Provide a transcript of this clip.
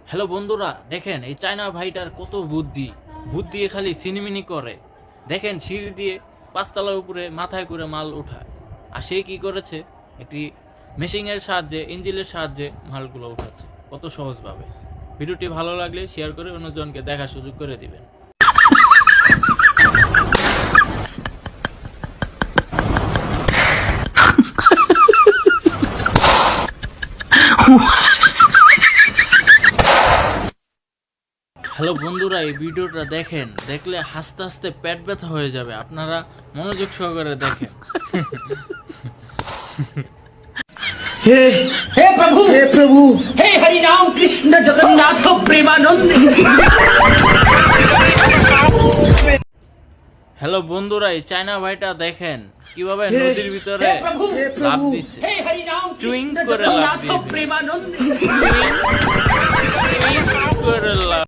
Hello বন্ধুরা, দেখেন এই চায়না ভাইটার কত বুদ্ধি দিয়ে খালি সিনিমিনি করে। দেখেন সিঁড়ি দিয়ে 5 তলার উপরে মাথায় করে মাল উঠায়। আর সে কি করেছে, একটি মেশিনের সাহায্যে, ইঞ্জিনের সাহায্যে মালগুলো উঠাচ্ছে কত সহজভাবে। ভিডিওটি ভালো লাগলে শেয়ার করে অন্যজনকে দেখার সুযোগ করে দিবেন। হ্যালো বন্ধুরা, এই ভিডিওটা দেখেন, দেখলে হাসতে হাসতে পেট ব্যথা হয়ে যাবে। আপনারা মনোযোগ সহকারে দেখেন। हे हे प्रभु हे हरि राम कृष्ण जगन्नाथ प्रेमानंद। হ্যালো বন্ধুরা, এই চায়না ভাইটা দেখেন কিভাবে নদীর ভিতরে লাফ দিচ্ছে। हे हरि राम চুইং कृष्ण করে লাফ जगन्नाथ দিবে, प्रेमानंद। চুইং করে